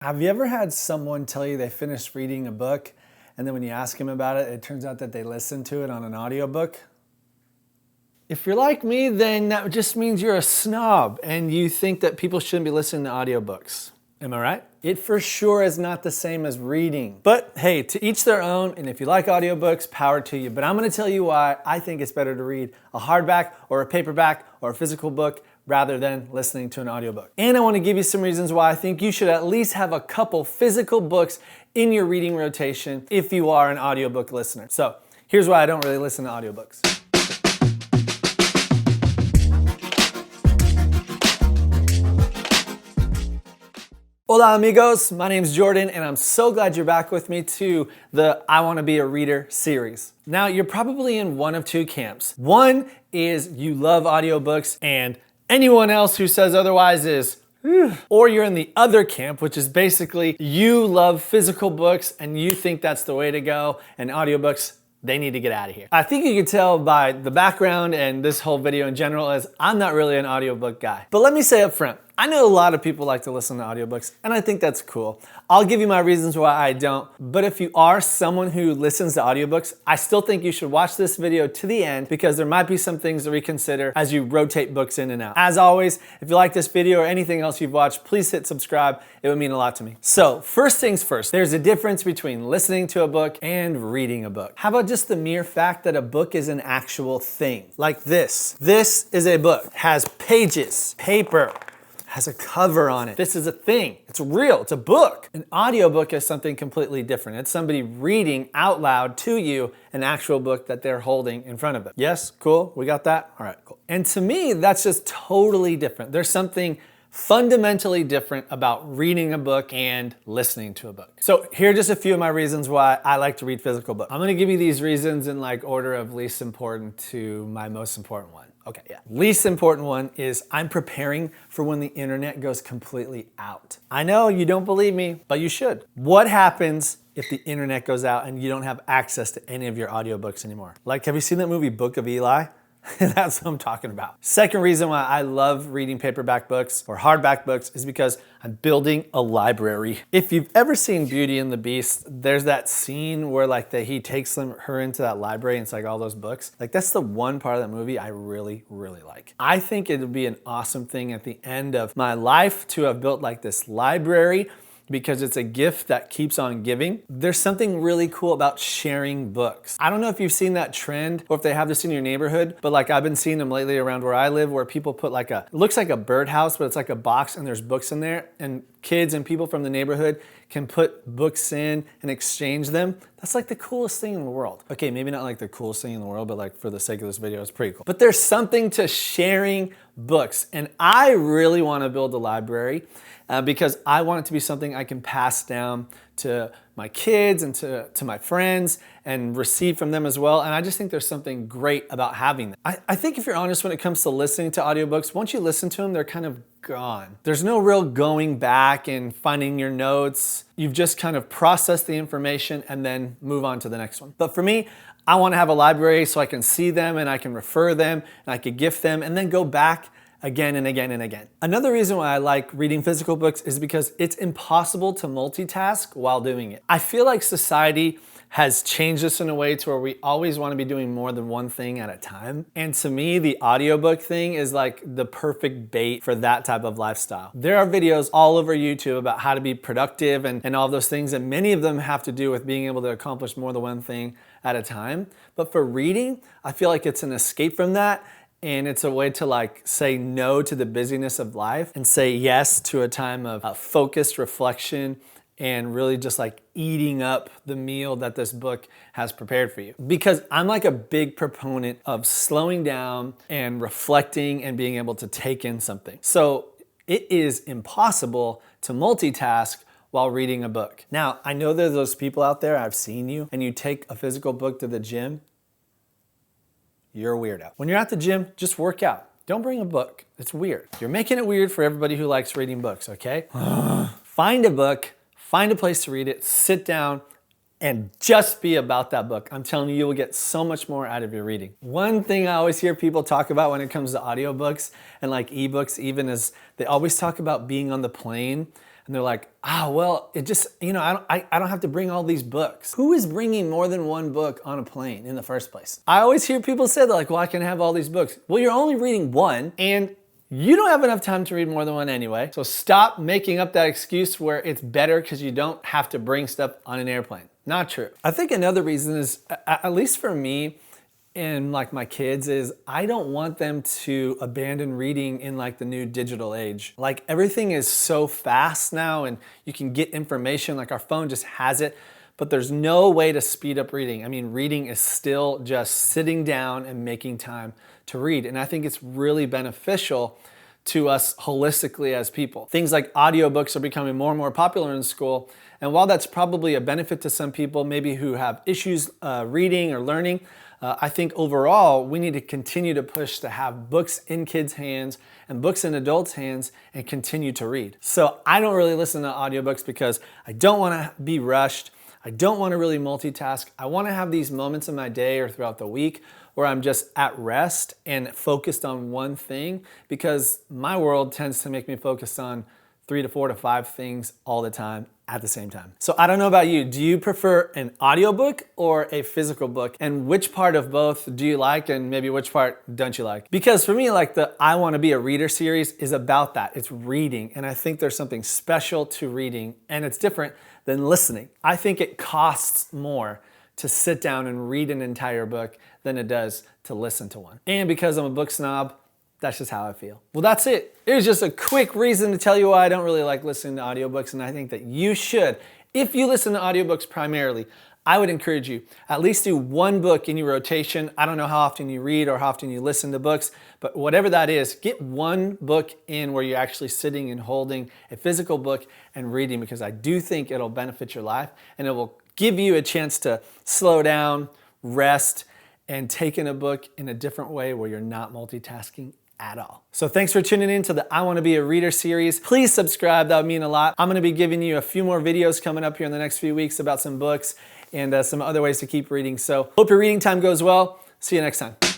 Have you ever had someone tell you they finished reading a book and then when you ask them about it, it turns out that they listened to it on an audiobook? If you're like me, then that just means you're a snob and you think that people shouldn't be listening to audiobooks. Am I right? It for sure is not the same as reading. But hey, to each their own, and if you like audiobooks, power to you. But I'm gonna tell you why I think it's better to read a hardback or a paperback or a physical book rather than listening to an audiobook. And I wanna give you some reasons why I think you should at least have a couple physical books in your reading rotation if you are an audiobook listener. So here's why I don't really listen to audiobooks. Hola amigos, my name's Jordan and I'm so glad you're back with me to the I Want to Be a Reader series. Now you're probably in one of two camps. One is you love audiobooks and anyone else who says otherwise is or you're in the other camp, which is basically you love physical books and you think that's the way to go and audiobooks, they need to get out of here. I think you can tell by the background and this whole video in general is I'm not really an audiobook guy. But let me say up front, I know a lot of people like to listen to audiobooks and I think that's cool. I'll give you my reasons why I don't, but if you are someone who listens to audiobooks, I still think you should watch this video to the end because there might be some things to reconsider as you rotate books in and out. As always, if you like this video or anything else you've watched, please hit subscribe. It would mean a lot to me. So first things first, there's a difference between listening to a book and reading a book. How about just the mere fact that a book is an actual thing? Like this. This is a book, has pages, paper, has a cover on it. This is a thing. It's real. It's a book. An audiobook is something completely different. It's somebody reading out loud to you an actual book that they're holding in front of them. Yes? Cool? We got that? All right, cool. And to me, that's just totally different. There's something fundamentally different about reading a book and listening to a book. So here are just a few of my reasons why I like to read physical books. I'm gonna give you these reasons in like order of least important to my most important one. Okay, yeah. Least important one is I'm preparing for when the internet goes completely out. I know you don't believe me, but you should. What happens if the internet goes out and you don't have access to any of your audiobooks anymore? Like, have you seen that movie Book of Eli? That's what I'm talking about. Second reason why I love reading paperback books or hardback books is because I'm building a library. If you've ever seen Beauty and the Beast, there's that scene where like he takes her into that library and it's like all those books. Like that's the one part of that movie I really, really like. I think it would be an awesome thing at the end of my life to have built like this library because it's a gift that keeps on giving. There's something really cool about sharing books. I don't know if you've seen that trend or if they have this in your neighborhood, but like I've been seeing them lately around where I live where people put like it looks like a birdhouse, but it's like a box and there's books in there and kids and people from the neighborhood can put books in and exchange them. That's like the coolest thing in the world. Okay, maybe not like the coolest thing in the world, but like for the sake of this video, it's pretty cool. But there's something to sharing books and I really wanna build a library because I want it to be something I can pass down to my kids and to my friends and receive from them as well. And I just think there's something great about having them. I think if you're honest when it comes to listening to audiobooks, once you listen to them, they're kind of gone. There's no real going back and finding your notes. You've just kind of processed the information and then move on to the next one. But for me, I want to have a library so I can see them and I can refer them and I could gift them and then go back again and again and again. Another reason why I like reading physical books is because it's impossible to multitask while doing it. I feel like society has changed us in a way to where we always want to be doing more than one thing at a time. And to me, the audiobook thing is like the perfect bait for that type of lifestyle. There are videos all over YouTube about how to be productive and all those things, and many of them have to do with being able to accomplish more than one thing at a time. But for reading, I feel like it's an escape from that. And it's a way to like say no to the busyness of life and say yes to a time of focused reflection and really just like eating up the meal that this book has prepared for you. Because I'm like a big proponent of slowing down and reflecting and being able to take in something. So it is impossible to multitask while reading a book. Now, I know there's those people out there, I've seen you, and you take a physical book to the gym. You're a weirdo. When you're at the gym, just work out. Don't bring a book. It's weird. You're making it weird for everybody who likes reading books, okay? Find a book, find a place to read it, sit down, and just be about that book. I'm telling you, you will get so much more out of your reading. One thing I always hear people talk about when it comes to audiobooks and like ebooks even is they always talk about being on the plane And they're like, well, it just, I don't have to bring all these books. Who is bringing more than one book on a plane in the first place? I always hear people say that, like, well, I can have all these books. Well, you're only reading one, and you don't have enough time to read more than one anyway. So stop making up that excuse where it's better because you don't have to bring stuff on an airplane. Not true. I think another reason is, at least for me and like my kids, is I don't want them to abandon reading in like the new digital age. Like everything is so fast now and you can get information, like our phone just has it, but there's no way to speed up reading. I mean, reading is still just sitting down and making time to read. And I think it's really beneficial to us holistically as people. Things like audiobooks are becoming more and more popular in school. And while that's probably a benefit to some people, maybe who have issues reading or learning, I think overall we need to continue to push to have books in kids' hands and books in adults' hands and continue to read. So I don't really listen to audiobooks because I don't want to be rushed. I don't want to really multitask. I want to have these moments in my day or throughout the week where I'm just at rest and focused on one thing, because my world tends to make me focused on 3 to 4 to 5 things all the time at the same time. So I don't know about you. Do you prefer an audiobook or a physical book? And which part of both do you like, and maybe which part don't you like? Because for me, like the I Want to Be a Reader series is about that. It's reading. And I think there's something special to reading, and it's different than listening. I think it costs more to sit down and read an entire book than it does to listen to one. And because I'm a book snob, that's just how I feel. Well, that's it. It was just a quick reason to tell you why I don't really like listening to audiobooks, and I think that you should. If you listen to audiobooks primarily, I would encourage you, at least do one book in your rotation. I don't know how often you read or how often you listen to books, but whatever that is, get one book in where you're actually sitting and holding a physical book and reading, because I do think it'll benefit your life and it will give you a chance to slow down, rest, and take in a book in a different way where you're not multitasking at all. So thanks for tuning in to the I Want to Be a Reader series. Please subscribe, that would mean a lot. I'm going to be giving you a few more videos coming up here in the next few weeks about some books and some other ways to keep reading. So hope your reading time goes well. See you next time.